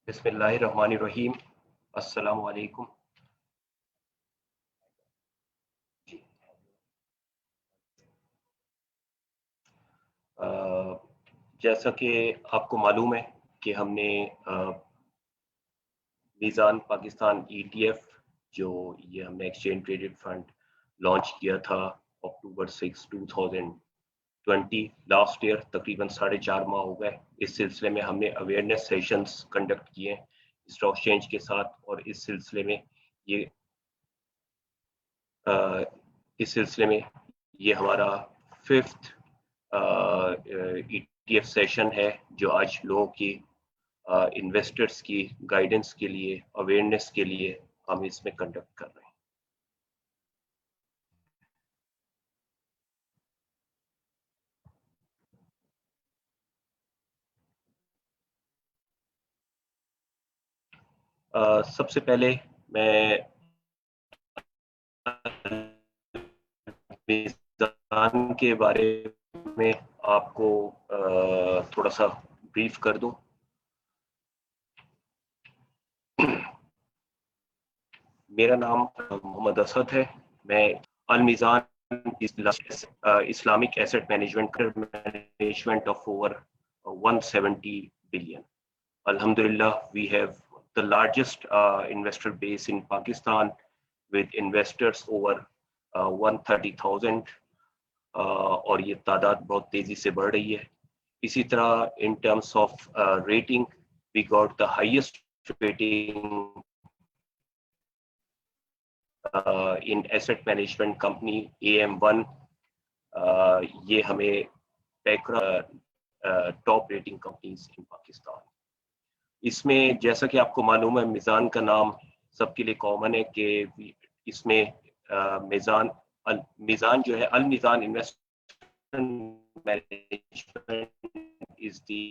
बिस्मिल्लाहिर्रहमानिर्रहीम। अस्सलाम वालेकुम। जैसा कि आपको मालूम है कि हमने मीज़ान पाकिस्तान ETF जो ये हमने एक्सचेंज ट्रेडेड फंड लॉन्च किया था अक्टूबर 6, 2020 लास्ट ईयर, तकरीबन 4.5 माह हो गए। इस सिलसिले में हमने अवेयरनेस सेशंस कंडक्ट किए स्टॉक एक्सचेंज के साथ, और इस सिलसिले में ये हमारा 5th ETF सेशन है जो आज लोगों की इन्वेस्टर्स की गाइडेंस के लिए, अवेयरनेस के लिए हम इसमें कंडक्ट कर रहे हैं। सबसे पहले मैं मीज़ान के बारे में आपको थोड़ा सा ब्रीफ कर दूं। मेरा नाम मोहम्मद असद है। मैं Al Meezan Islamic asset management of over 170 billion. Alhamdulillah, we have the largest investor base in Pakistan with investors over 130,000, और ये तादाद बहुत तेजी से बढ़ रही है। इसी तरह in terms of rating, we got the highest rating in asset management company AM1. ये हमें top rating companies in Pakistan. इसमें जैसा कि आपको मालूम है, मीज़ान का नाम सबके लिए कॉमन है कि इसमें मीज़ान जो है, Al Meezan investment management is the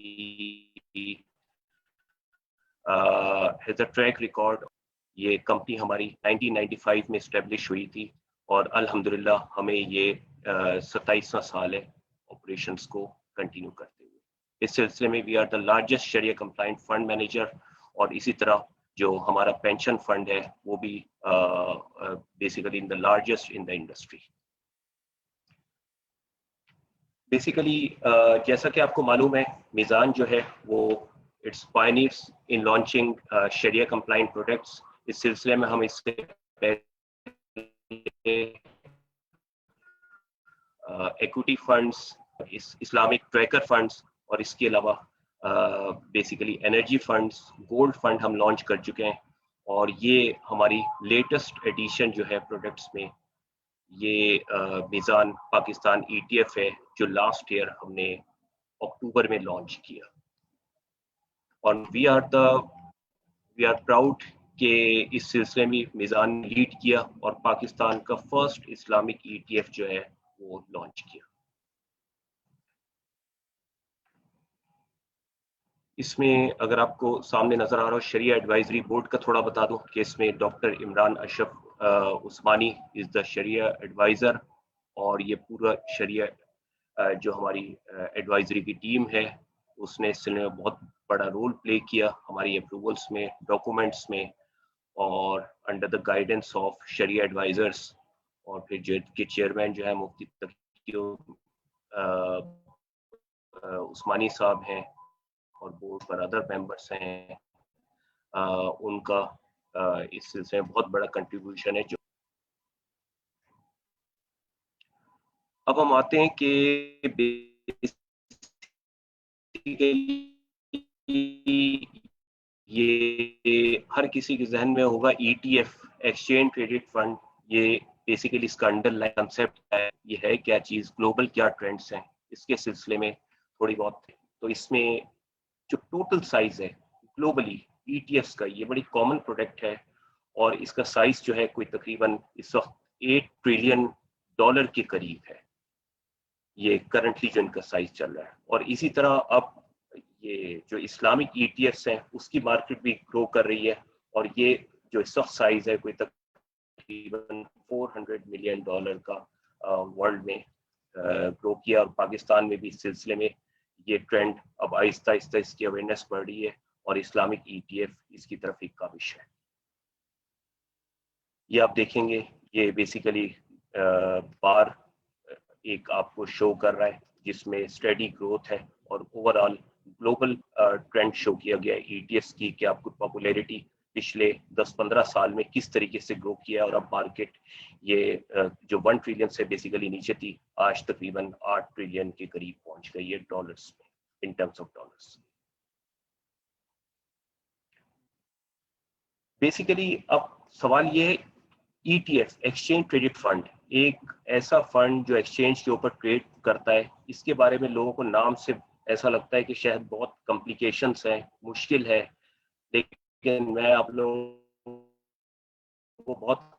has a track record. ये कंपनी हमारी 1995 में इस्टेब्लिश हुई थी और अल्हम्दुलिल्लाह हमें ये 27वां साल है ऑपरेशंस को कंटिन्यू करते हुए। इस सिलसिले में we are the largest sharia compliant fund manager, और इसी तरह जो हमारा पेंशन फंड है वो भी basically in the largest in the industry. Basically जैसा कि आपको मालूम है, मीज़ान जो है वो it's pioneers in launching sharia compliant products. इस सिलसिले में हम इससे equity funds, Islamic tracker funds, और इसके अलावा basically energy funds, gold fund हम लॉन्च कर चुके हैं। और ये हमारी लेटेस्ट एडिशन जो है प्रोडक्ट्स में, ये मीज़ान पाकिस्तान ETF है जो लास्ट ईयर हमने अक्टूबर में लॉन्च किया। और वी आर प्राउड कि इस सिलसिले में मीज़ान ने लीड किया और पाकिस्तान का फर्स्ट इस्लामिक ETF जो है वो लॉन्च किया। इसमें अगर आपको सामने नजर आ रहा हो, शरिया एडवाइजरी बोर्ड का थोड़ा बता दूं कि इसमें doctor Imran Ashraf Usmani is the sharia adviser, और ये पूरा शरिया जो हमारी एडवाइजरी की टीम है उसने इसने बहुत बड़ा रोल प्ले किया हमारी अप्रूवल्स में, डॉक्यूमेंट्स में, और under the guidance of sharia advisers. और फिर जो के चेयरमैन जो है मुफ्ती तकी उस्मानी साहब हैं, और बोर्ड पर अदर मेंबर्स हैं, उनका इस सिलसिले में बहुत बड़ा कंट्रीब्यूशन है। जो अब हम आते हैं कि ये हर किसी के जहन में होगा ETF, एक्सचेंज ट्रेडेड फंड। ये बेसिकली इसका अंडरलाइन कंसेप्ट है, ये है क्या चीज, ग्लोबल क्या ट्रेंड्स हैं, इसके सिलसिले में थोड़ी बहुत। तो इसमें जो टोटल साइज है ग्लोबली ETFs का, ये बड़ी कॉमन प्रोडक्ट है, और इसका साइज जो है कोई तकरीबन इस वक्त $8 ट्रिलियन के करीब है। ये करंटली जो इनका साइज चल रहा है। और इसी तरह अब ये जो इस्लामिक ETFs हैं उसकी मार्केट भी ग्रो कर रही है, और ये जो इस वक्त साइज है कोई तकरीबन $400 मिलियन का वर्ल्ड में ग्रो किया। और पाकिस्तान में भी इस सिलसिले में ये ट्रेंड अब आहिस्ता आहिस्ता इसकी अवेयरनेस बढ़ रही है, और इस्लामिक ETF इसकी तरफ एक काविश है। ये आप देखेंगे, ये बेसिकली बार एक आपको शो कर रहा है जिसमें स्टेडी ग्रोथ है और ओवरऑल ग्लोबल ट्रेंड शो किया गया है ETFs की कि आपको पॉपुलैरिटी पिछले 10-15 साल में किस तरीके से ग्रो किया है। और अब मार्केट ये जो 1 ट्रिलियन से बेसिकली नीचे थी, आज तकरीबन 8 ट्रिलियन के करीब पहुंच गई है डॉलर्स में, in terms of dollars. Basically अब सवाल ये है, ETF एक्सचेंज ट्रेडेड फंड, एक ऐसा फंड जो एक्सचेंज के ऊपर ट्रेड करता है, इसके बारे में लोगों को नाम से ऐसा लगता है कि शायद बहुत कॉम्प्लिकेशंस हैं, मुश्किल है, लेकिन मैं आप लोगों को बहुत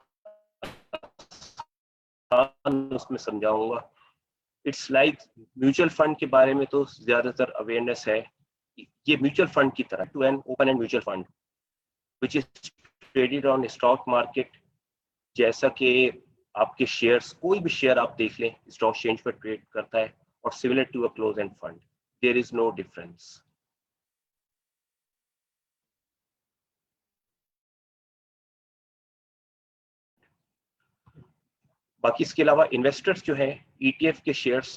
उसमें समझाऊंगा। इट्स लाइक म्यूचुअल फंड के बारे में तो ज्यादातर अवेयरनेस है। ये म्यूचुअल फंड की तरह to an open end mutual fund which is traded on stock market, जैसा कि आपके शेयर्स, कोई भी शेयर आप देख लें स्टॉक एक्सचेंज पर ट्रेड करता है, और similar to a close end fund, there is no difference. बाकी इसके अलावा इन्वेस्टर्स जो है ETF के शेयर्स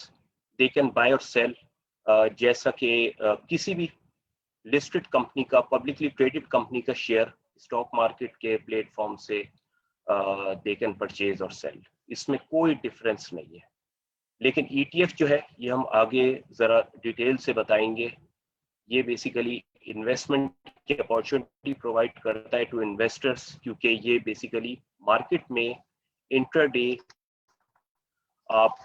दे कैन बाय और सेल, जैसा कि किसी भी लिस्टेड कंपनी का, पब्लिकली ट्रेडेड कंपनी का शेयर स्टॉक मार्केट के प्लेटफॉर्म से दे कैन परचेज और सेल, इसमें कोई डिफरेंस नहीं है। लेकिन ETF जो है ये हम आगे जरा डिटेल से बताएंगे। ये बेसिकली इन्वेस्टमेंट की अपॉर्चुनिटी प्रोवाइड करता है टू इन्वेस्टर्स, क्योंकि ये बेसिकली मार्केट में इंट्राडे आप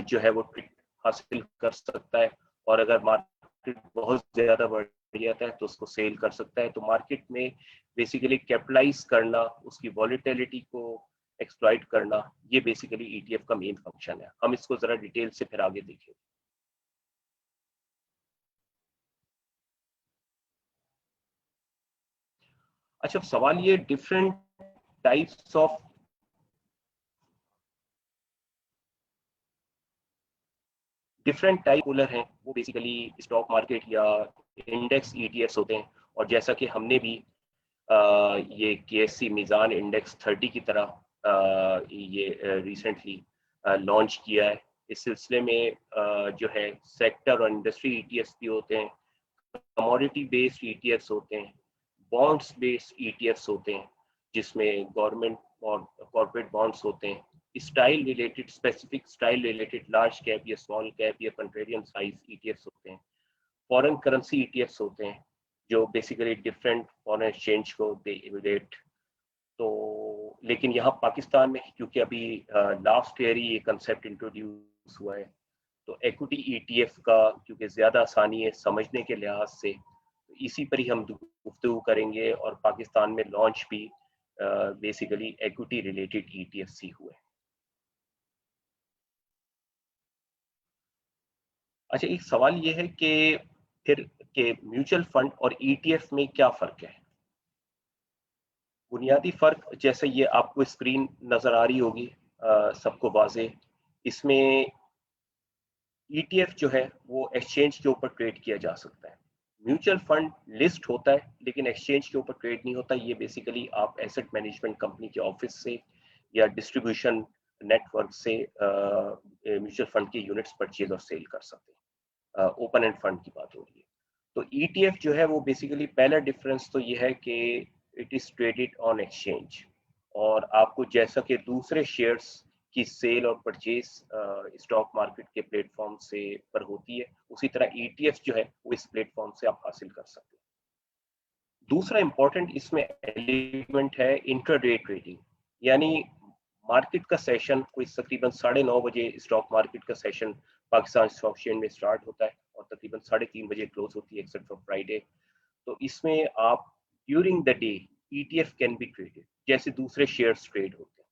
जो है वो ट्रेड हासिल कर सकता है, और अगर मार्केट बहुत ज्यादा बढ़ जाता है तो उसको सेल कर सकता है। तो मार्केट में बेसिकली कैपिटलाइज करना, उसकी वॉलेटिलिटी को एक्सप्लॉइट करना, ये बेसिकली ETF का मेन फंक्शन है। हम इसको जरा डिटेल से फिर आगे देखेंगे। अच्छा, सवाल ये डिफरेंट टाइप्स ऑफ पॉपुलर हैं, वो बेसिकली स्टॉक मार्केट या इंडेक्स ETFs होते हैं। और जैसा कि हमने भी ये KSE मीज़ान इंडेक्स 30 की तरह ये रिसेंटली लॉन्च किया है। इस सिलसिले में जो है सेक्टर और इंडस्ट्री ETFs भी होते हैं, कमोडिटी बेस्ड ETFs होते हैं, बॉन्ड्स बेस्ड ETFs होते हैं जिसमें गवर्नमेंट और कॉर्पोरेट बॉन्ड्स होते हैं, style related, specific style related large cap या स्मॉल कैप या कंट्रेरियन साइज ETFs होते हैं, फॉरेन करेंसी ETFs होते हैं जो बेसिकली डिफरेंट फॉरेन एक्सचेंज को दे इमिडेट। तो लेकिन यहाँ पाकिस्तान में क्योंकि अभी लास्ट ईयर ही ये कंसेप्ट इंट्रोड्यूस हुआ है, तो इक्विटी ETF का क्योंकि ज़्यादा आसानी है समझने के लिहाज से, तो इसी पर ही हम गुफ्तगू करेंगे। और पाकिस्तान में लॉन्च भी बेसिकली इक्विटी रिलेटेड ETFs ही हुए। अच्छा, एक सवाल ये है कि फिर के म्यूचुअल फंड और ETF में क्या फ़र्क है? बुनियादी फ़र्क, जैसे ये आपको स्क्रीन नज़र आ रही होगी सबको वाज़े, इसमें ETF जो है वो एक्सचेंज के ऊपर ट्रेड किया जा सकता है। म्यूचुअल फंड लिस्ट होता है लेकिन एक्सचेंज के ऊपर ट्रेड नहीं होता। ये बेसिकली आप एसेट मैनेजमेंट कंपनी के ऑफिस से या डिस्ट्रीब्यूशन नेटवर्क से म्यूचुअल फंड के यूनिट्स परचेज और सेल कर सकते हैं। ओपन एंड फंड की बात हो रही है। तो ETF जो है वो बेसिकली पहला डिफरेंस तो ये है कि it is traded on exchange, और आपको जैसा कि दूसरे शेयर्स की सेल और परचेज स्टॉक मार्केट के प्लेटफॉर्म से पर होती है, उसी तरह ETF जो है वो इस प्लेटफॉर्म से आप हासिल कर सकते हैं। दूसरा इंपॉर्टेंट इसमें एलिमेंट है इंट्राडे ट्रेडिंग, यानी मार्केट का सेशन कोई तकरीबन 9:30 बजे स्टॉक मार्केट का सेशन पाकिस्तान स्टॉक एक्सचेंज में स्टार्ट होता है और तकरीबन 3:30 बजे क्लोज होती है एक्सेप्ट फॉर फ्राइडे। तो इसमें आप during the day ETF can be traded जैसे दूसरे शेयर्स ट्रेड होते हैं।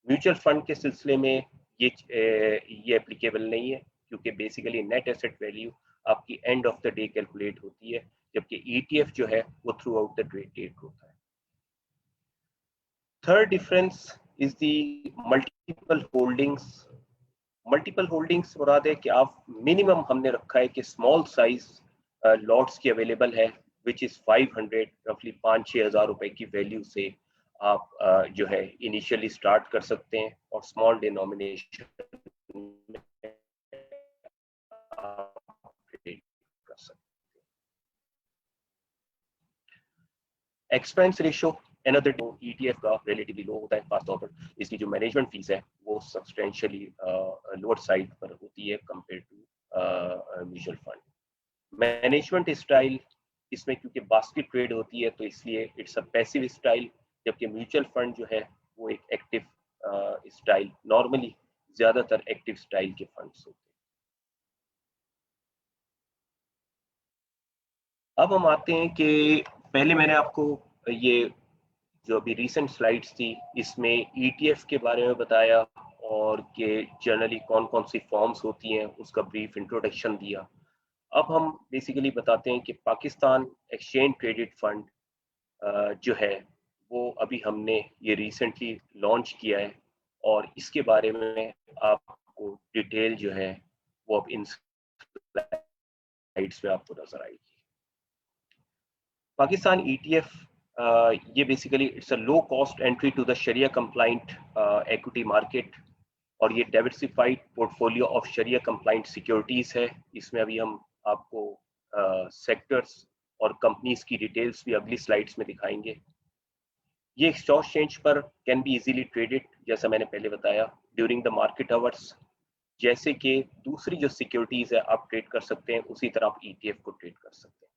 म्यूचुअल फंड के सिलसिले में ये एप्लीकेबल नहीं है क्योंकि बेसिकली नेट एसेट वैल्यू आपकी end of the day calculate होती है, जबकि ETF जो है वो throughout the day trade होता है। Third difference is the multiple holdings. Multiple holdings मुराद है कि आप मिनिमम हमने रखा है कि स्मॉल साइज लॉट्स की अवेलेबल है विच इज 500 रफली 5-6 हज़ार रुपए की वैल्यू से आप जो है इनिशियली स्टार्ट कर सकते हैं और स्मॉल डिनोमिनेशन में आप ट्रेड कर सकते हैं. एक्सपेंस रेशियो another ETF का रिलेटिवली लो होता है, खासतौर पर इसकी जो मैनेजमेंट फीस है वो सब्सटेंशियली लोअर साइड पर होती है compare to mutual fund. Management style इसमें क्योंकि बास्केट ट्रेड होती है तो इसलिए इट्स अ पैसिव स्टाइल, जबकि म्यूचुअल फंड जो है वो एक एक्टिव स्टाइल, नॉर्मली ज्यादातर एक्टिव स्टाइल के फंड्स होते हैं. अब हम आते हैं कि पहले मैंने आपको ये जो अभी रिसेंट स्लाइड्स थी इसमें ETF के बारे में बताया और कि जनरली कौन कौन सी फॉर्म्स होती हैं उसका ब्रीफ इंट्रोडक्शन दिया. अब हम बेसिकली बताते हैं कि पाकिस्तान एक्सचेंज ट्रेडेड फंड जो है वो अभी हमने ये रिसेंटली लॉन्च किया है और इसके बारे में आपको डिटेल जो है वो अब इन स्लाइड्स में आपको नजर आएगी. पाकिस्तान ETF ये basically it's a low cost entry to the sharia compliant equity market और ये diversified portfolio of sharia compliant securities है. इसमें अभी हम आपको सेक्टर्स और कंपनीज की डिटेल्स भी अगली स्लाइड्स में दिखाएंगे. ये एक्सचेंज पर कैन बी इजीली ट्रेडेड, जैसा मैंने पहले बताया, ड्यूरिंग द मार्केट आवर्स. जैसे कि दूसरी जो सिक्योरिटीज है आप ट्रेड कर सकते हैं, उसी तरह आप ETF को ट्रेड कर सकते हैं.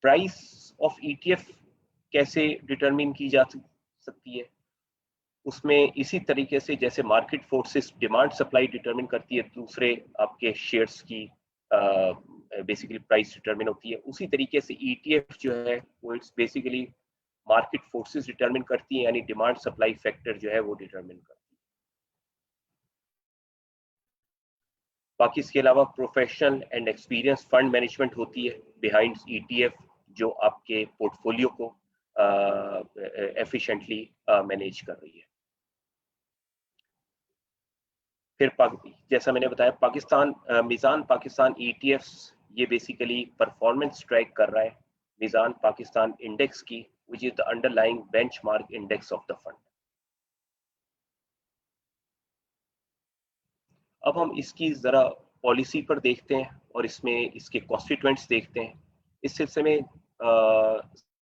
प्राइस ऑफ ETF कैसे डिटरमिन की जा सकती है, उसमें इसी तरीके से जैसे market forces demand supply determine करती है, दूसरे आपके शेयर्स की बेसिकली प्राइस डिटरमिन होती है, उसी तरीके से ETF जो है वो it's basically market forces determine करती है, यानी डिमांड सप्लाई फैक्टर जो है वो डिटरमिन करती है. बाकी इसके अलावा professional and experience fund management होती है बिहाइंड ETF, जो आपके पोर्टफोलियो को एफिशिएंटली मैनेज कर रही है. फिर जैसा मैंने बताया पाकिस्तान मीज़ान पाकिस्तान ETFs ये बेसिकली परफॉर्मेंस ट्रैक कर रहा है मीज़ान पाकिस्तान इंडेक्स की, which is the underlying benchmark index of the fund. अब हम इसकी जरा पॉलिसी पर देखते हैं और इसमें इसके कॉन्स्टिट्यूएंट्स देखते हैं. इस सिलसिले में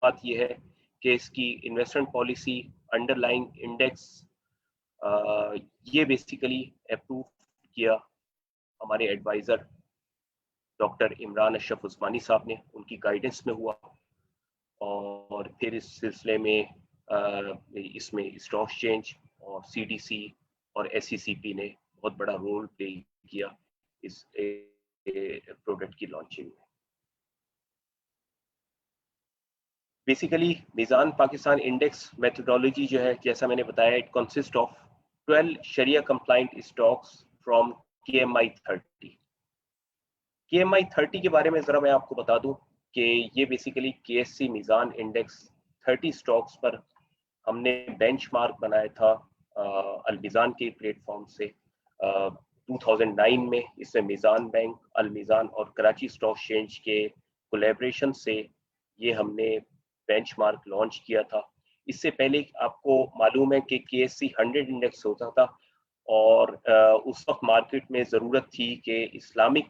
बात यह है कि इसकी इन्वेस्टमेंट पॉलिसी अंडरलाइंग इंडेक्स ये बेसिकली अप्रूव किया हमारे एडवाइजर डॉक्टर इमरान अशरफ उस्मानी साहब ने, उनकी गाइडेंस में हुआ. और फिर इस सिलसिले में इसमें स्टॉक एक्सचेंज और CDC और SECP ने बहुत बड़ा रोल प्ले किया इस प्रोडक्ट की लॉन्चिंग में. Basically Meezan Pakistan index methodology जो है, जैसा मैंने बताया, it consist of 12 sharia compliant stocks from KMI 30. KMI 30 के बारे में जरा मैं आपको बता दूं कि ये बेसिकली KSC मीज़ान इंडेक्स 30 स्टॉक्स पर हमने बेंचमार्क बनाया था अल मीज़ान के प्लेटफॉर्म से 2009 में. इसमें मीज़ान बैंक, अल मीज़ान और कराची स्टॉक एक्सचेंज के कोलैबोरेशन से ये हमने बेंचमार्क लॉन्च किया था. इससे पहले आपको मालूम है कि KSC 100 इंडेक्स होता था और उस वक्त मार्केट में ज़रूरत थी कि इस्लामिक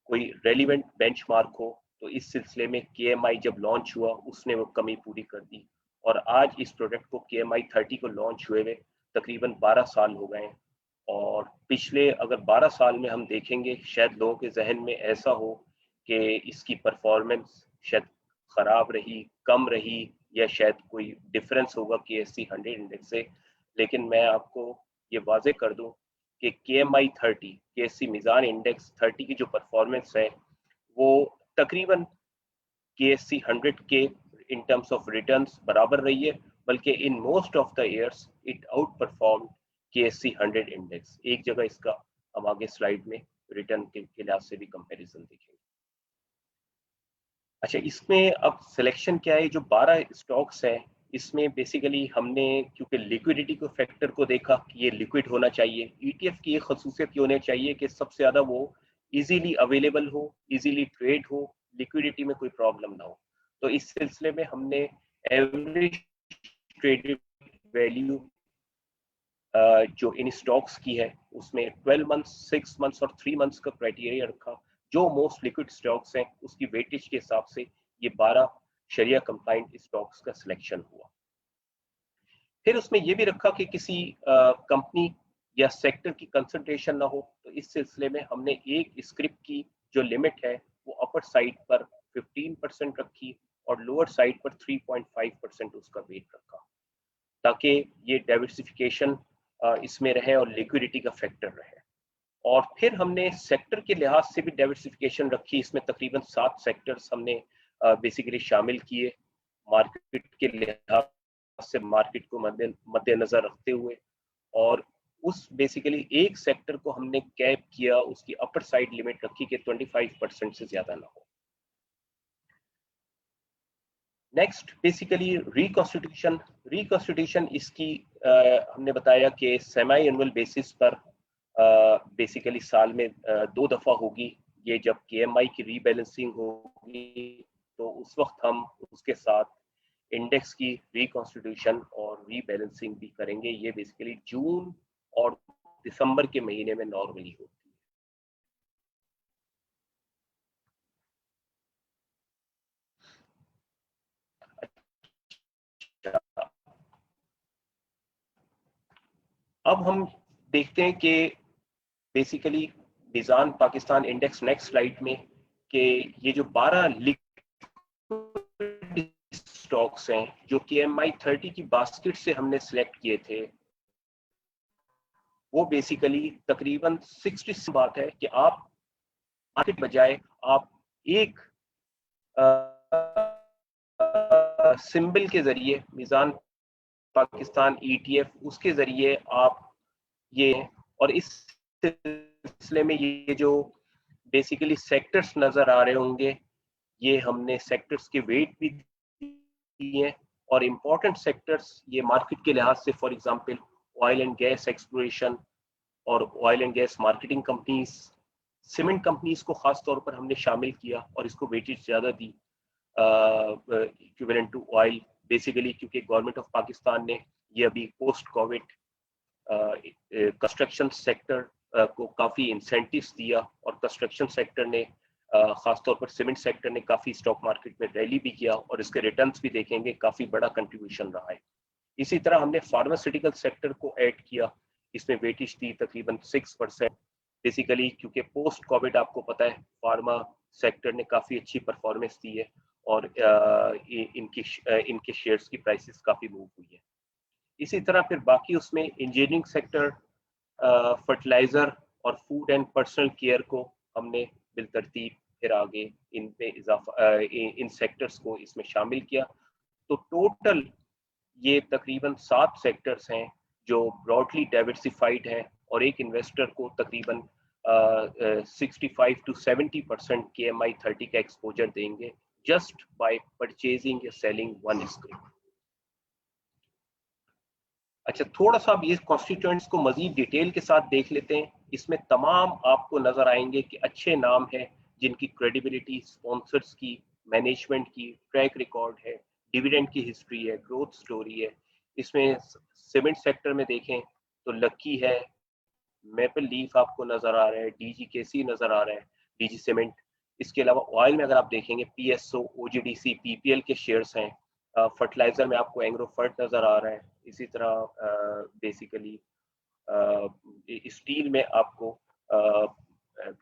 कोई रेलिवेंट बेंचमार्क हो, तो इस सिलसिले में KMI जब लॉन्च हुआ उसने वो कमी पूरी कर दी. और आज इस प्रोडक्ट को KMI 30 को लॉन्च हुए हुए तकरीबन 12 साल हो गए हैं. और पिछले अगर 12 साल में हम देखेंगे, शायद लोगों के जहन में ऐसा हो कि इसकी परफॉर्मेंस शायद ख़राब रही, कम रही, या शायद कोई डिफरेंस होगा KSC 100 इंडेक्स से. लेकिन मैं आपको ये वाज़ेह कर दूं कि KMI 30 KSC मीज़ान इंडेक्स 30 की जो परफॉर्मेंस है वो तकरीबन KSC 100 के इन टर्म्स ऑफ रिटर्न्स बराबर रही है, बल्कि in most of the years it out perform KSC 100 index. एक जगह इसका हम आगे स्लाइड में रिटर्न के लिहाज से भी कंपैरिजन देखेंगे. अच्छा, इसमें अब सिलेक्शन क्या है? जो 12 स्टॉक्स हैं इसमें बेसिकली हमने क्योंकि लिक्विडिटी को फैक्टर को देखा कि ये लिक्विड होना चाहिए. ETF की एक खसूसियत ये होनी चाहिए कि सबसे ज़्यादा वो इजीली अवेलेबल हो, इजीली ट्रेड हो, लिक्विडिटी में कोई प्रॉब्लम ना हो. तो इस सिलसिले में हमने एवरेज ट्रेडेड वैल्यू जो इन स्टॉक्स की है उसमें 12 मंथ्स, 6 मंथ्स और 3 मंथ्स का क्राइटेरिया रखा। जो मोस्ट लिक्विड स्टॉक्स हैं उसकी वेटेज के हिसाब से ये 12 शरिया कंप्लाइंट स्टॉक्स का सिलेक्शन हुआ। फिर उसमें ये भी रखा कि किसी कंपनी या सेक्टर की कंसंट्रेशन ना हो, तो इस सिलसिले में हमने एक स्क्रिप्ट की जो लिमिट है वो अपर साइड पर 15% रखी और लोअर साइड पर 3.5% उसका वेट रखा, ताकि ये डाइवर्सिफिकेशन इसमें रहे और लिक्विडिटी का फैक्टर रहे। और फिर हमने सेक्टर के लिहाज से भी डाइवर्सिफिकेशन रखी। इसमें तकरीबन 7 सेक्टर्स हमने बेसिकली शामिल किए, मार्केट के लिहाज से मार्केट को मद्देनजर रखते हुए, और उस बेसिकली एक सेक्टर को हमने कैप किया, उसकी अपर साइड लिमिट रखी कि 25% से ज्यादा ना हो। नेक्स्ट बेसिकली रिकॉन्स्टिट्यूशन इसकी हमने बताया कि सेमी एनुअल बेसिस पर बेसिकली साल में 2 दफा होगी। ये जब KMI की रीबैलेंसिंग होगी तो उस वक्त हम उसके साथ इंडेक्स की रिकॉन्स्टिट्यूशन और रीबैलेंसिंग भी करेंगे। ये बेसिकली जून और दिसंबर के महीने में नॉर्मली होती है। अब हम देखते हैं कि बेसिकली मिजान पाकिस्तान इंडेक्स नेक्स्ट स्लाइड में कि ये जो 12 लिक्विड स्टॉक्स हैं जो KMI 30 की बास्केट से हमने सिलेक्ट किए थे, वो बेसिकली तकरीबन 60 बात है कि आप मार्केट बजाय आप एक सिंबल के जरिए मिजान पाकिस्तान ETF उसके जरिए आप ये, और इस सिलसिले में ये जो बेसिकली सेक्टर्स नजर आ रहे होंगे, ये हमने सेक्टर्स के वेट भी दिए हैं और इम्पोर्टेंट सेक्टर्स ये मार्केट के लिहाज से, for example oil and gas exploration और oil and gas marketing companies, cement companies को खास तौर पर हमने शामिल किया और इसको वेटेज ज्यादा दी इक्विवेलेंट टू ऑयल, बेसिकली क्योंकि गवर्नमेंट ऑफ पाकिस्तान ने ये अभी पोस्ट कोविड कंस्ट्रक्शन सेक्टर को काफी इंसेंटिव्स दिया और कंस्ट्रक्शन सेक्टर ने खासतौर पर सीमेंट सेक्टर ने काफी स्टॉक मार्केट में रैली भी किया और इसके रिटर्न्स भी देखेंगे काफी बड़ा कंट्रीब्यूशन रहा है। इसी तरह हमने फार्मास्यूटिकल सेक्टर को ऐड किया, इसमें वेटेज थी तकरीबन 6%, बेसिकली क्योंकि पोस्ट कोविड आपको पता है फार्मा सेक्टर ने काफी अच्छी परफॉर्मेंस दी है और इनके शेयर्स की प्राइसेस काफी मूव हुई है। इसी तरह फिर बाकी उसमें इंजीनियरिंग सेक्टर, फर्टिलाइजर और फूड एंड पर्सनल केयर को हमने बिलतरतीब फिर आगे इन पे इजाफा इन सेक्टर्स को इसमें शामिल किया। तो टोटल ये तकरीबन 7 सेक्टर्स हैं जो ब्रॉडली डाइवर्सिफाइड हैं और एक इन्वेस्टर को तकरीबन 65 to 70% KMI 30 का एक्सपोजर देंगे जस्ट बाय परचेजिंग या सेलिंग वन स्क्रिप्ट। अच्छा, थोड़ा सा अब ये कॉन्स्टिट्यूएंट्स को मजीद डिटेल के साथ देख लेते हैं। इसमें तमाम आपको नजर आएंगे कि अच्छे नाम हैं जिनकी क्रेडिबिलिटी, स्पॉन्सर्स की, मैनेजमेंट की ट्रैक रिकॉर्ड है, डिविडेंड की हिस्ट्री है, ग्रोथ स्टोरी है। इसमें सीमेंट सेक्टर में देखें तो लकी है, मेपल लीफ आपको नजर आ रहा है, DGKC नजर आ रहा है, DG सीमेंट। इसके अलावा ऑयल में अगर आप देखेंगे PSO, OGDC, PPL के शेयर्स हैं। फर्टिलाइजर में आपको एंग्रोफर्ट नजर आ रहा है। इसी तरह बेसिकली स्टील में आपको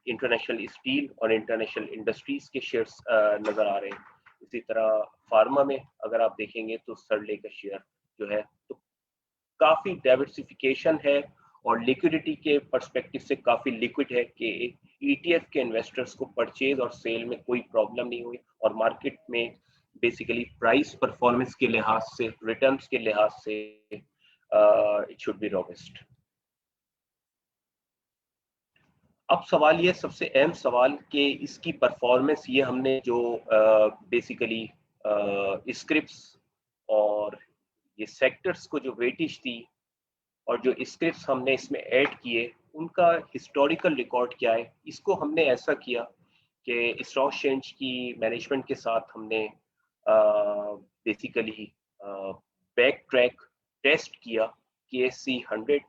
इंटरनेशनल स्टील और इंटरनेशनल इंडस्ट्रीज के शेयर्स नजर आ रहे हैं। इसी तरह फार्मा में अगर आप देखेंगे तो सरले का शेयर जो है, तो काफी डाइवर्सिफिकेशन है और लिक्विडिटी के पर्सपेक्टिव से काफी लिक्विड है कि ETF के इन्वेस्टर्स को परचेज और सेल में कोई प्रॉब्लम नहीं हुई और मार्केट में बेसिकली प्राइस परफॉर्मेंस के लिहाज से, रिटर्न्स के लिहाज से इट शुड बी रोबस्ट। अब सवाल ये सबसे अहम सवाल कि इसकी परफॉर्मेंस, ये हमने जो बेसिकली स्क्रिप्ट्स और ये सेक्टर्स को जो वेटेज दी और जो स्क्रिप्ट्स हमने इसमें ऐड किए उनका हिस्टोरिकल रिकॉर्ड क्या है। इसको हमने ऐसा किया कि स्टॉक एक्सचेंज की मैनेजमेंट के साथ हमने बेसिकली बैक ट्रैक टेस्ट किया KSE 100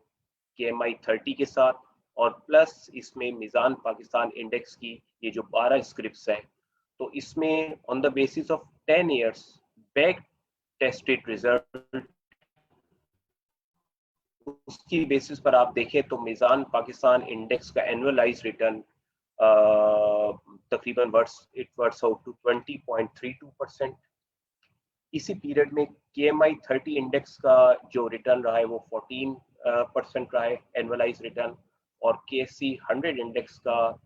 KMI 30 के साथ, और प्लस इसमें मीज़ान पाकिस्तान इंडेक्स की ये जो 12 स्क्रिप्ट्स हैं, तो इसमें on the basis of 10 years back tested result, उसकी बेसिस पर आप देखें तो मीज़ान पाकिस्तान इंडेक्स का एनुअलाइज रिटर्न तकरीबन इट वर्क्स आउट टू 20.32%। इसी पीरियड में KMI 30 इंडेक्स का जो रिटर्न रहा है वो 14% रहा है एनुअलाइज रिटर्न, और KSE 100 इंडेक्स का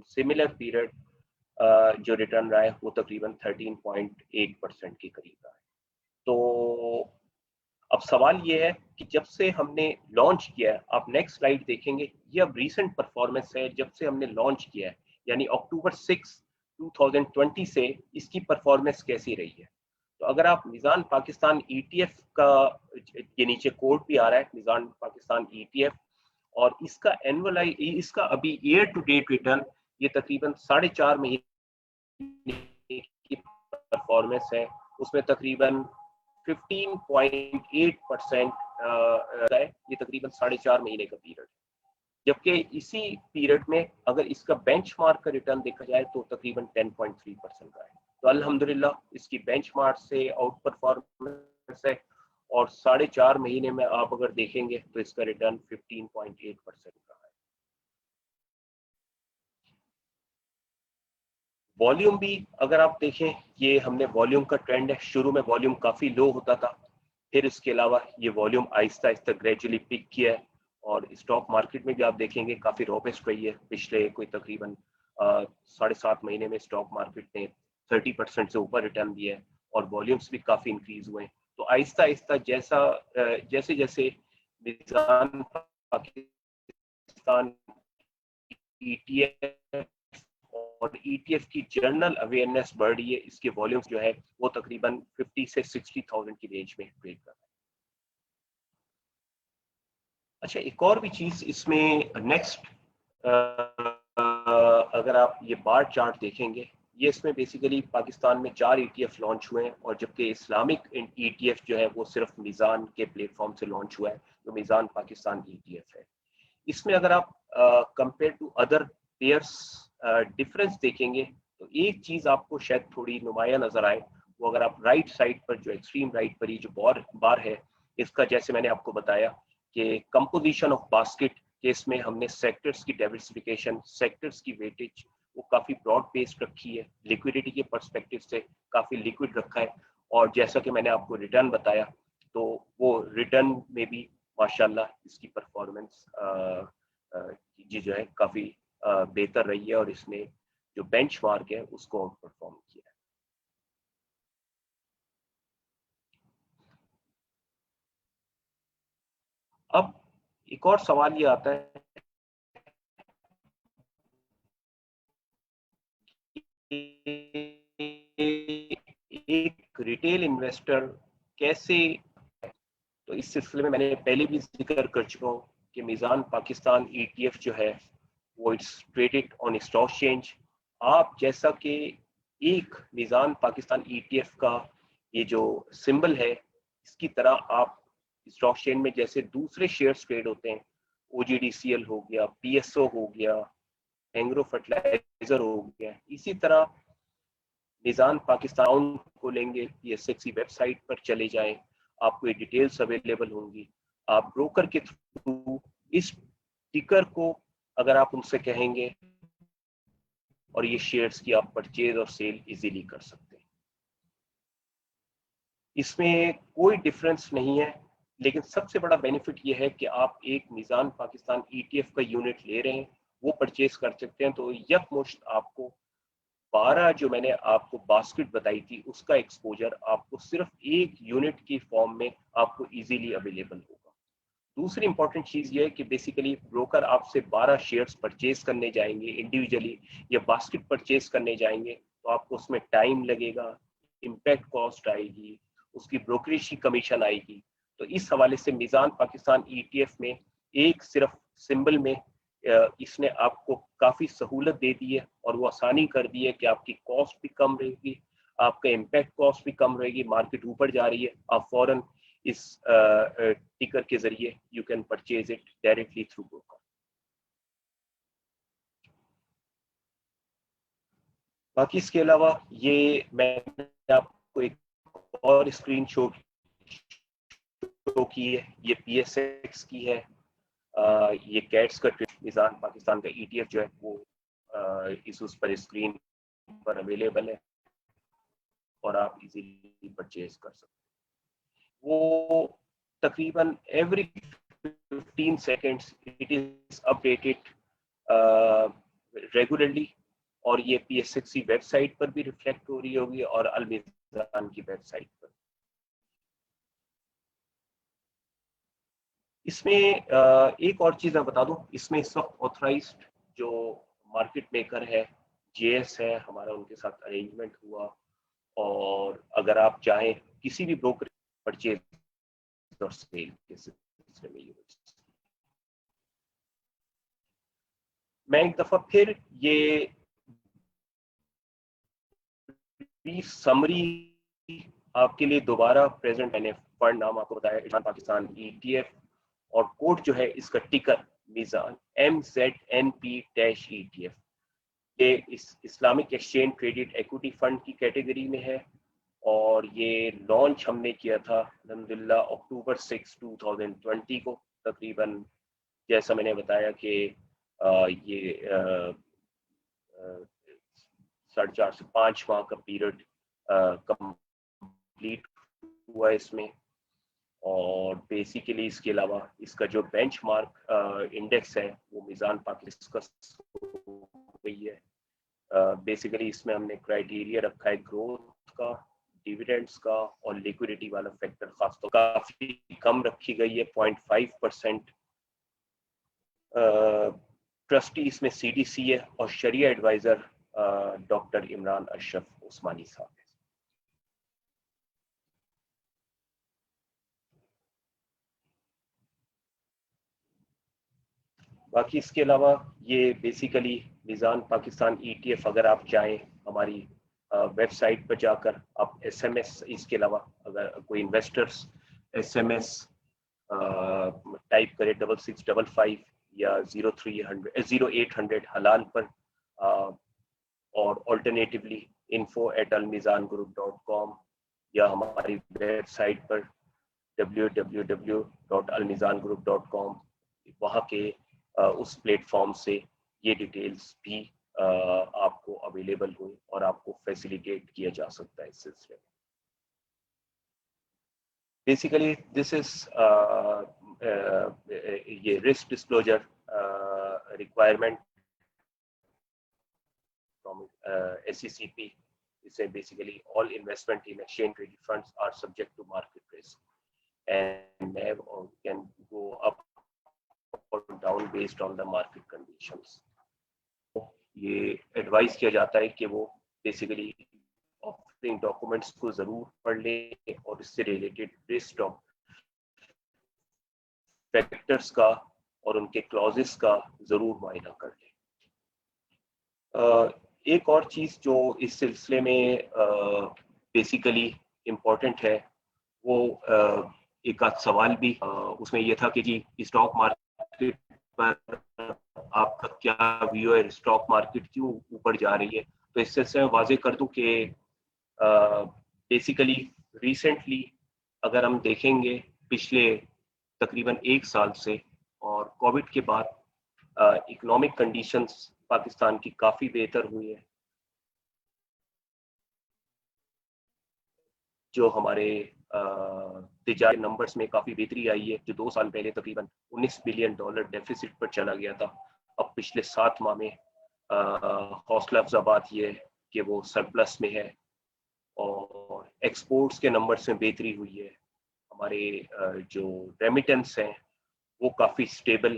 सिमिलर पीरियड जो रिटर्न रहा है वो तकरीबन 13.8% के करीब रहा है। तो अब सवाल ये है कि जब से हमने लॉन्च किया है, आप नेक्स्ट स्लाइड देखेंगे, ये अब रीसेंट परफॉर्मेंस है जब से हमने लॉन्च किया है, यानी अक्टूबर 6 2020 से इसकी परफॉर्मेंस कैसी रही है। तो अगर आप मीज़ान पाकिस्तान ETF का, ये नीचे कोड भी आ रहा है मीज़ान पाकिस्तान ETF, और इसका अभी ईयर टू डेट रिटर्न ये तकरीबन 4.5 महीने की परफॉर्मेंस है, उसमें तकरीबन 15.8% है, ये तकरीबन 4.5 महीने का पीरियड, जबकि इसी पीरियड में अगर इसका बेंचमार्क का रिटर्न देखा जाए तो तकरीबन 10.3% का है। तो अल्हम्दुलिल्लाह इसकी बेंचमार्क से आउट परफॉर्मेंस है, और 4.5 महीने में आप अगर देखेंगे तो इसका रिटर्न 15.8% का है। वॉल्यूम भी अगर आप देखें, ये हमने वॉल्यूम का ट्रेंड है, शुरू में वॉल्यूम काफ़ी लो होता था, फिर इसके अलावा ये volume Aahista Aahista gradually pick किया है, और स्टॉक मार्केट में भी आप देखेंगे काफ़ी रोबस्ट रही है। पिछले कोई तकरीबन 7.5 महीने में स्टॉक मार्केट ने 30% से ऊपर रिटर्न दिया है, और वॉल्यूम्स भी काफ़ी इंक्रीज हुए हैं। तो आहिस्ता आहिस्ता जैसे जैसे मीज़ान पाकिस्तान ETF और ETF की जनरल अवेयरनेस बढ़ रही है, इसके वॉल्यूम्स जो है वो तकरीबन 50 से 60,000 की रेंज में ट्रेड कर रहा है। अच्छा, एक और भी चीज इसमें नेक्स्ट, अगर आप ये बार चार्ट देखेंगे, ये इसमें बेसिकली पाकिस्तान में 4 ETF लॉन्च हुए हैं, और जबकि इस्लामिक ETF जो है वो सिर्फ मीज़ान के प्लेटफॉर्म से लॉन्च हुआ है, जो मीज़ान पाकिस्तान ETF है। इसमें अगर आप compare to other pairs difference देखेंगे तो एक चीज आपको शायद थोड़ी नुमाया नजर आए, वो अगर आप राइट साइड पर, जो एक्सट्रीम राइट पर ये जो बार है, इसका जैसे मैंने आपको बताया कि कंपोजिशन ऑफ बास्केट केस में हमने सेक्टर्स की डाइवर्सिफिकेशन, सेक्टर्स की वेटेज वो काफी ब्रॉड बेस्ड रखी है, लिक्विडिटी के पर्सपेक्टिव से काफी लिक्विड रखा है, और जैसा कि मैंने आपको रिटर्न बताया, तो वो रिटर्न में भी माशाल्लाह इसकी परफॉर्मेंस जो है काफी बेहतर रही है, और इसने जो बेंचमार्क है उसको आउट परफॉर्म किया है। अब एक और सवाल ये आता है एक रिटेल इन्वेस्टर कैसे, तो इस सिलसिले में मैंने पहले भी जिक्र कर चुका हूँ कि मीज़ान पाकिस्तान ETF जो है वो it's traded on stock exchange. आप जैसा कि एक मीज़ान पाकिस्तान ETF का ये जो सिंबल है, इसकी तरह आप स्टॉक एक्सचेंज में जैसे दूसरे शेयर्स ट्रेड होते हैं, OGDCL हो गया, PSO हो गया, एंग्रो फर्टिलाइजर हो गया, इसी तरह मीज़ान पाकिस्तान को लेंगे, PSXC वेबसाइट पर चले जाएं, आपको ये डिटेल्स अवेलेबल होंगी। आप ब्रोकर के थ्रू इस टिकर को अगर आप उनसे कहेंगे, और ये शेयर्स की आप परचेज और सेल इजीली कर सकते हैं। इसमें कोई डिफरेंस नहीं है, लेकिन सबसे बड़ा बेनिफिट ये है कि आप एक मीज़ान पाकिस्तान ETF का यूनिट ले रहे हैं, वो परचेज कर सकते हैं, तो यकमुश्त आपको 12 जो मैंने आपको बास्केट बताई थी उसका एक्सपोजर आपको सिर्फ एक यूनिट की फॉर्म में आपको इजीली अवेलेबल होगा। दूसरी इंपॉर्टेंट चीज ये है कि बेसिकली ब्रोकर आपसे 12 शेयर्स परचेज करने जाएंगे इंडिविजुअली, या बास्केट परचेज करने जाएंगे, तो आपको उसमें टाइम लगेगा, इम्पैक्ट कॉस्ट आएगी, उसकी ब्रोकरेज की कमीशन आएगी। तो इस हवाले से मीज़ान पाकिस्तान ETF में एक सिर्फ सिंबल में इसने आपको काफ़ी सहूलत दे दी है, और वो आसानी कर दी है कि आपकी कॉस्ट भी कम रहेगी, آپ کا امپیکٹ کاسٹ بھی کم رہے گی. مارکیٹ اوپر جا رہی ہے, آپ فوراً اس ٹکر کے ذریعے you can purchase it directly through broker. باقی اس کے علاوہ یہ میں نے آپ کو ایک اور اسکرین شو کی ہے, یہ پی ایس ایکس کی ہے. یہ کیٹس کا میزان پاکستان کا ETF جو ہے وہ اس پر اسکرین پر اویلیبل ہے اور آپ ایزیلی پرچیز کر سکتے ہیں. وہ تقریباً every 15 seconds it is updated regularly, اور یہ پی ایس ایکس کی ویب سائٹ پر بھی ریفلیکٹ ہو رہی ہوگی اور المیزان کی ویب سائٹ پر. اس میں ایک اور چیز میں بتا دوں, اس میں اس وقت آتھرائزڈ جو مارکیٹ میکر ہے JS ہے ہمارا, ان کے ساتھ ارینجمنٹ ہوا, اور اگر آپ چاہیں کسی بھی بروکر پرچیز اور سیل کے سلسلے میں میں ایک دفعہ پھر یہ سمری آپ کے لیے دوبارہ پریزنٹ, میں نے فنڈ نام آپ کو بتایا ایشان پاکستان ETF, اور کوڈ جو ہے اس کا ٹکر میزان MZNP-ETF. یہ Islamic exchange traded equity fund کی کیٹیگری میں ہے, اور یہ لانچ ہم نے کیا تھا الحمدللہ اکتوبر 6, 2020 کو. تقریباً جیسا میں نے بتایا کہ یہ 4.5 سے 5 ماہ کا پیریڈ کمپلیٹ ہوا اس میں. اور بیسیکلی اس کے علاوہ اس کا جو بینچ مارک انڈیکس ہے وہ میزان پاکستان گئی ہے. بیسیکلی اس میں ہم نے کرائٹیریا رکھا ہے گروتھ کا, ڈیویڈینڈس کا, اور لیکوڈیٹی والا فیکٹر خاص طور کافی کم رکھی گئی ہے 0.5%. ٹرسٹی اس میں CDC ہے, اور شریعہ ایڈوائزر ڈاکٹر عمران اشرف عثمانی صاحب. باقی اس کے علاوہ یہ بیسیکلی میزان پاکستان ETF, اگر آپ چاہیں ہماری ویب سائٹ پر جا کر آپ SMS, اس کے علاوہ اگر کوئی انویسٹرس SMS ٹائپ کرے 6655 یا 0800 حلال پر, اور آلٹرنیٹیولی info@almizangroup.com یا ہماری ویب سائٹ پر www.almizangroup.com, وہاں کے اس پلیٹ فارم سے یہ ڈیٹیلز بھی آپ کو اویلیبل ہوئی اور آپ کو فیسیلیٹیٹ کیا جا سکتا ہے اس سلسلے میں. بیسیکلی دس از یہ risk disclosure requirement from SECP. It's basically all investment in exchange traded funds are subject to market risk and NAV can go up or down based on the market conditions. یہ advise کیا جاتا ہے کہ وہ basically offering documents کو ضرور پڑھ لیں اور اس سے ریلیٹڈ رسک فیکٹرز کا اور ان کے کلوزز کا ضرور معائنہ کر لیں. ایک اور چیز جو اس سلسلے میں بیسیکلی امپورٹنٹ ہے, وہ ایک آدھ سوال بھی اس میں یہ تھا کہ جی اسٹاک مارکیٹ پر آپ کا کیا ویو ہے, اسٹاک مارکیٹ کیوں اوپر جا رہی ہے. تو اس سلسلے میں واضح کر دوں کہ بیسیکلی ریسنٹلی اگر ہم دیکھیں گے پچھلے تقریباً 1 سال سے اور کووڈ کے بعد اکنامک کنڈیشنز پاکستان کی کافی بہتر ہوئی ہے. جو ہمارے تجارتی نمبرز میں کافی بہتری آئی ہے, جو 2 سال پہلے تقریباً $19 بلین ڈیفیسٹ پر چلا گیا تھا, اب پچھلے 7 ماہ میں حوصلہ افزا بات یہ ہے کہ وہ سرپلس میں ہے, اور ایکسپورٹس کے نمبرز میں بہتری ہوئی ہے. ہمارے جو ریمیٹنس ہیں وہ کافی سٹیبل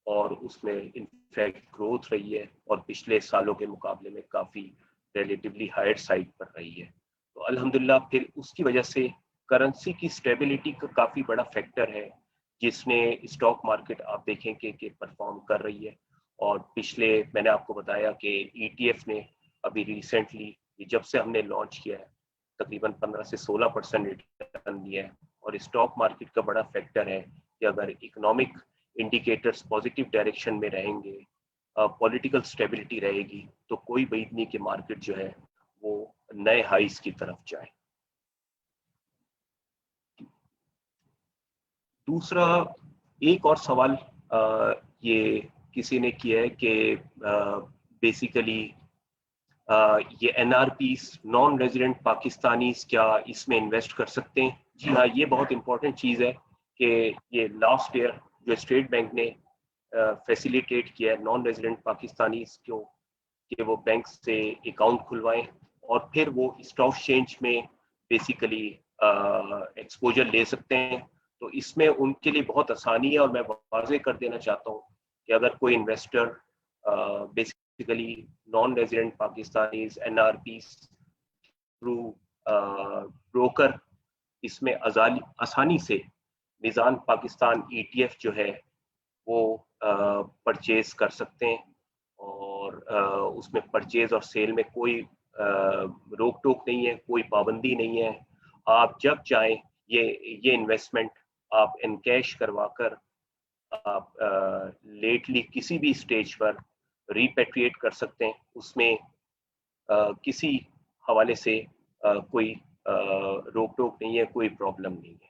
اور اس میں انفیکٹ گروتھ رہی ہے, اور پچھلے سالوں کے مقابلے میں کافی ریلیٹیولی ہائر سائڈ پر رہی ہے. تو الحمدللہ پھر اس کی وجہ سے کرنسی کی سٹیبلٹی کا کافی بڑا فیکٹر ہے جس میں اسٹاک مارکیٹ آپ دیکھیں کہ پرفارم کر رہی ہے. اور پچھلے میں نے آپ کو بتایا کہ ETF نے ابھی ریسنٹلی ये जब से हमने लॉन्च किया है तकरीबन 15 से 16% रिटर्न दिया है, और स्टॉक मार्केट का बड़ा फैक्टर है कि अगर इकोनॉमिक इंडिकेटर्स पॉजिटिव डायरेक्शन में रहेंगे, पॉलिटिकल स्टेबिलिटी रहेगी, तो कोई उम्मीद नहीं कि मार्केट जो है वो नए हाइस की तरफ जाए। दूसरा एक और सवाल ये किसी ने किया है कि बेसिकली ये एनआरपीस नॉन रेजिडेंट पाकिस्तानीज क्या इसमें इन्वेस्ट कर सकते हैं? जी हाँ, ये बहुत इंपॉर्टेंट चीज़ है कि ये लास्ट ईयर जो स्टेट बैंक ने फैसिलिटेट किया है नॉन रेजिडेंट पाकिस्तानीज को कि वो बैंक से अकाउंट खुलवाएं और फिर वो स्टॉक एक्सचेंज में बेसिकली एक्सपोजर ले सकते हैं। तो इसमें उनके लिए बहुत आसानी है, और मैं वाज़ेह कर देना चाहता हूँ कि अगर कोई investor basically non resident Pakistanis NRPs through broker इसमें आसानी से मीज़ान पाकिस्तान ETF जो है वो परचेज कर सकते हैं, और उसमें परचेज और सेल में कोई रोक टोक नहीं है, कोई पाबंदी नहीं है। आप जब चाहें ये इन्वेस्टमेंट आप इन कैश करवाकर आप लेटली किसी भी स्टेज पर रिपेट्रिएट कर सकते हैं। उसमें किसी हवाले से कोई रोक टोक नहीं है, कोई प्रॉब्लम नहीं है।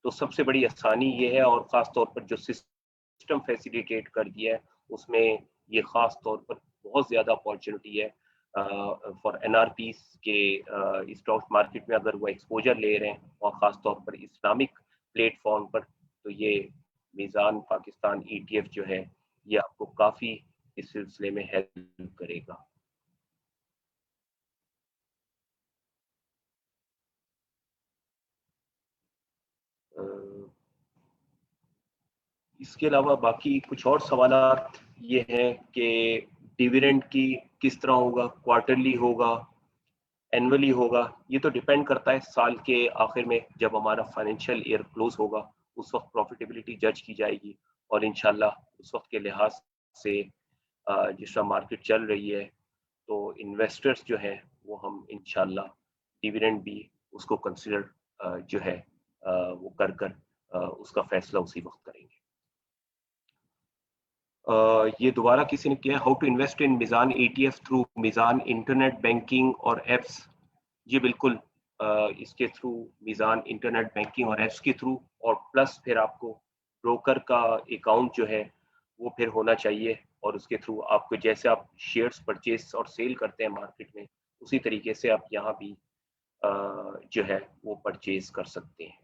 तो सबसे बड़ी आसानी ये है, और ख़ास तौर पर जो सिस्टम फैसिलिटेट कर दिया है उसमें ये ख़ास तौर पर बहुत ज़्यादा अपॉर्चुनिटी है फॉर एनआरपीस के स्टॉक मार्केट में अगर वो एक्सपोजर ले रहे हैं, और ख़ास तौर पर इस्लामिक प्लेटफॉर्म पर, तो ये मीज़ान पाकिस्तान ETF जो है ये आपको काफ़ी इस सिलसिले में हेल्प करेगा। इसके अलावा बाकी कुछ और सवालात ये हैं कि डिविडेंड की किस तरह होगा, क्वार्टरली होगा, एनुअली होगा। ये तो डिपेंड करता है साल के आखिर में जब हमारा फाइनेंशियल ईयर क्लोज होगा, उस वक्त प्रॉफिटेबिलिटी जज की जाएगी, और इंशाल्लाह उस वक्त के लिहाज से जिस तरह मार्केट चल रही है तो इन्वेस्टर्स जो है वो हम इंशाल्लाह डिविडेंड भी उसको कंसिडर जो है वो कर उसका फैसला उसी वक्त करेंगे। ये दोबारा किसी ने किया, how to invest in Meezan ETF through Meezan internet banking और एप्स। जी बिल्कुल, इसके थ्रू मीज़ान इंटरनेट बैंकिंग और एप्स के थ्रू, और प्लस फिर आपको ब्रोकर का अकाउंट जो है वो फिर होना चाहिए, और उसके थ्रू आपको जैसे आप शेयर्स परचेज और सेल करते हैं मार्केट में, उसी तरीके से आप यहाँ भी जो है वो परचेज कर सकते हैं।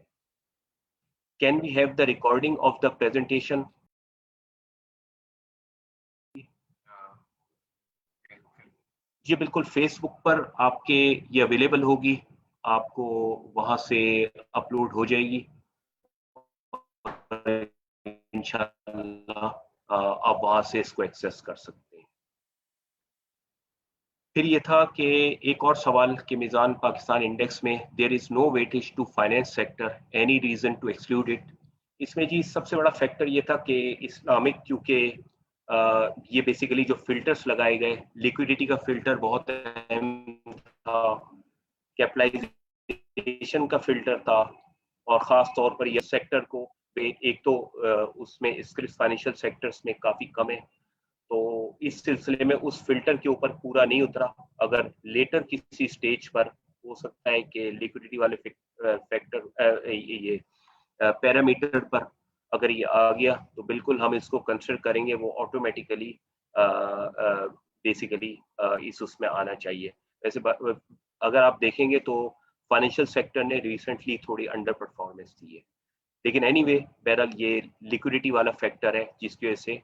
Can we have the recording of the presentation? जी बिल्कुल, फेसबुक पर आपके ये अवेलेबल होगी, आपको वहां से अपलोड हो जाएगी, इंशाल्लाह आप वहां से इसको एक्सेस कर सकते हैं। फिर ये था कि एक और सवाल कि मीज़ान पाकिस्तान इंडेक्स में there is no weightage to finance sector, any reason to exclude it. इसमें जी सबसे बड़ा फैक्टर ये था कि इस्लामिक, क्योंकि ये बेसिकली जो फिल्टर्स लगाए गए, लिक्विडिटी का फिल्टर बहुत अहम था, कैपिटलाइजेशन का फिल्टर था, और ख़ास तौर पर यह सेक्टर को एक तो उसमें स्क्रिप्ट फाइनेंशियल सेक्टर्स में काफ़ी कम है, तो इस सिलसिले में उस फिल्टर के ऊपर पूरा नहीं उतरा। अगर लेटर किसी स्टेज पर हो सकता है कि लिक्विडिटी वाले फैक्टर ये पैरामीटर पर अगर ये आ गया तो बिल्कुल हम इसको कंसिडर करेंगे, वो ऑटोमेटिकली बेसिकली इस उसमें आना चाहिए। वैसे अगर आप देखेंगे तो फाइनेंशियल सेक्टर ने रिसेंटली थोड़ी अंडर परफॉर्मेंस दी है, लेकिन एनीवे बहरहाल ये लिक्विडिटी वाला फैक्टर है जिसकी वजह से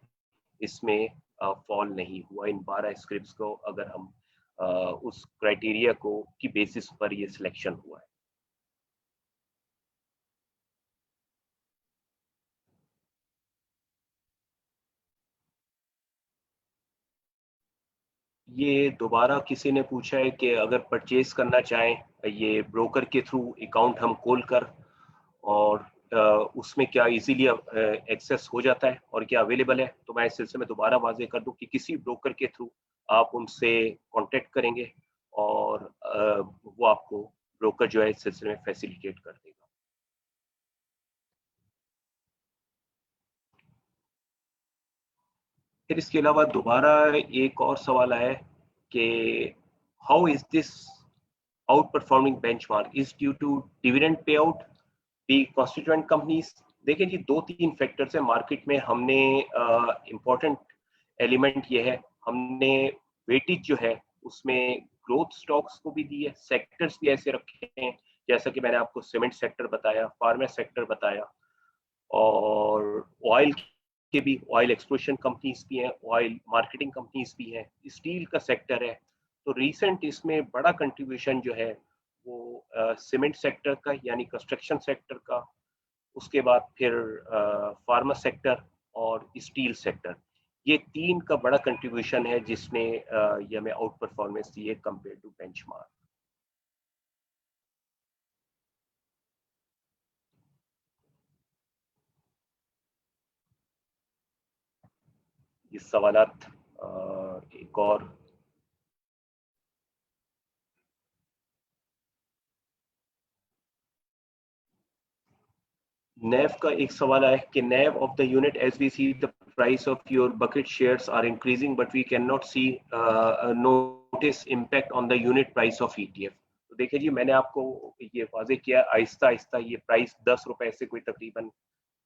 इसमें फॉल नहीं हुआ इन 12 स्क्रिप्ट्स को, अगर हम उस क्राइटेरिया को की बेसिस पर ये सिलेक्शन हुआ है। ये दोबारा किसी ने पूछा है कि अगर परचेज करना चाहें ये ब्रोकर के थ्रू अकाउंट हम खोल कर, और उसमें क्या इजीली एक्सेस हो जाता है और क्या अवेलेबल है, तो मैं इस सिलसिले में दोबारा वाज़ेह कर दूं कि किसी ब्रोकर के थ्रू आप उनसे कांटेक्ट करेंगे, और वो आपको ब्रोकर जो है इस सिलसिले में फैसिलिटेट कर देगा। फिर इसके अलावा दोबारा एक और सवाल आया कि how is this outperforming benchmark is due to dividend payout be constituent companies. देखिए जी, 2-3 फैक्टर्स है मार्केट में। हमने इम्पोर्टेंट एलिमेंट ये है, हमने वेटेज जो है उसमें ग्रोथ स्टॉक्स को भी दी है, सेक्टर्स भी ऐसे रखे हैं जैसा कि मैंने आपको सीमेंट सेक्टर बताया, फार्मा सेक्टर बताया, और ऑयल के भी, ऑयल एक्सप्लोरेशन कंपनीज भी हैं, ऑयल मार्केटिंग कंपनीज भी हैं, स्टील का सेक्टर है। तो रीसेंट इसमें बड़ा कंट्रीब्यूशन जो है वो सीमेंट सेक्टर का यानी कंस्ट्रक्शन सेक्टर का, उसके बाद फिर फार्मा सेक्टर और स्टील सेक्टर, ये 3 का बड़ा कंट्रीब्यूशन है जिसने ये हमें आउट परफॉर्मेंस दी है कंपेयर टू बेंचमार्क। ये सवालात एक और नेव का एक सवाल है कि NAV of the unit as we see the price of your bucket shares are increasing but we can not see notice impact on the unit price of ETF. तो देखिए जी, मैंने आपको ये वाजे किया, आहिस्ता आहिस्ता ये प्राइस 10 रुपए से कोई तकरीबन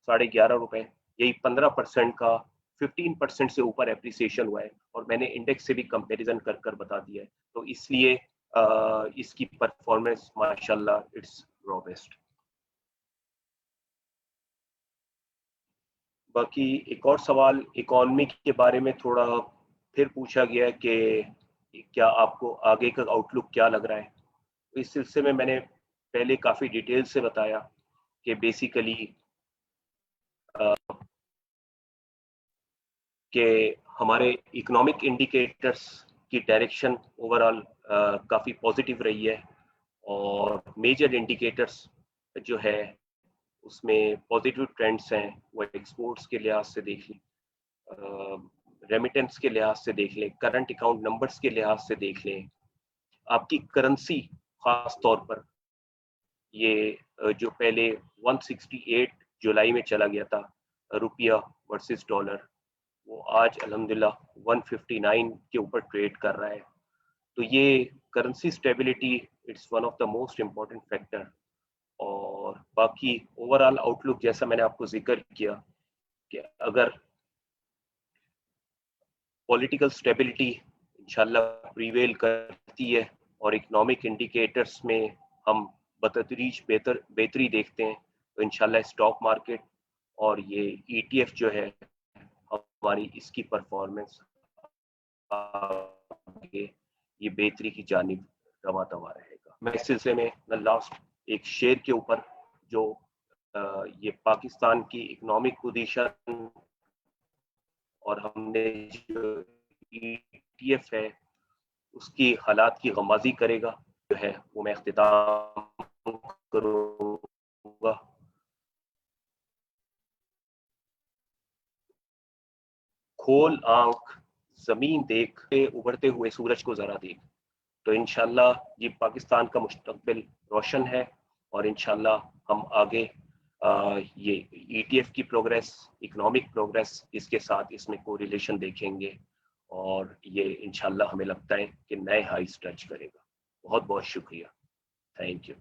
11.5 रुपए, यही 15% का 15% से ऊपर एप्रिसिएशन हुआ है, और मैंने इंडेक्स से भी कंपैरिजन कर कर बता दिया है। तो इसलिए इसकी परफॉर्मेंस माशाल्लाह इट्स रोबेस्ट। बाकी एक और सवाल इकोनॉमी के बारे में थोड़ा फिर पूछा गया है कि क्या आपको आगे का आउटलुक क्या लग रहा है। तो इस सिलसिले में मैंने पहले काफ़ी डिटेल से बताया कि बेसिकली कि हमारे इकोनॉमिक इंडिकेटर्स की डायरेक्शन ओवरऑल काफ़ी पॉजिटिव रही है, और मेजर इंडिकेटर्स जो है उसमें पॉजिटिव ट्रेंड्स हैं। वो एक्सपोर्ट्स के लिहाज से देख लें, रेमिटेंस के लिहाज से देख लें, करंट अकाउंट नंबर्स के लिहाज से देख लें, आपकी करेंसी खास तौर पर ये जो पहले 168 जुलाई में चला गया था रुपया वर्सेस डॉलर, वो आज अल्हम्दुलिल्लाह 159 के ऊपर ट्रेड कर रहा है। तो ये currency stability it's one of the most important factor. और बाकी ओवरऑल आउटलुक जैसा मैंने आपको जिक्र किया कि अगर पॉलिटिकल स्टेबिलिटी इंशाल्लाह प्रीवेल करती है और इकोनॉमिक इंडिकेटर्स में हम बतदरीज बेहतरी देखते हैं, तो इंशाल्लाह स्टॉक मार्केट और ये ईटीएफ जो है हमारी इसकी परफॉर्मेंस ये बेहतरी की जानिब रवा दवा रहेगा। मैं इस सिलसिले में लास्ट एक शेयर के ऊपर जो ये पाकिस्तान की इकोनॉमिक पोजीशन और हमने जो ईटीएफ है उसकी हालात की गमाजी करेगा जो है वो मैं इख्तिताम करूँगा। खोल आंख जमीन देख के उभरते हुए सूरज को जरा देख, तो इंशाल्लाह ये पाकिस्तान का मुस्तकबिल रोशन है, और इंशाल्लाह हम आगे ये ईटीएफ की प्रोग्रेस, इकोनॉमिक प्रोग्रेस, इसके साथ इसमें कोरिलेशन देखेंगे, और ये इंशाल्लाह हमें लगता है कि नए हाइस टच करेगा। बहुत बहुत शुक्रिया, थैंक यू।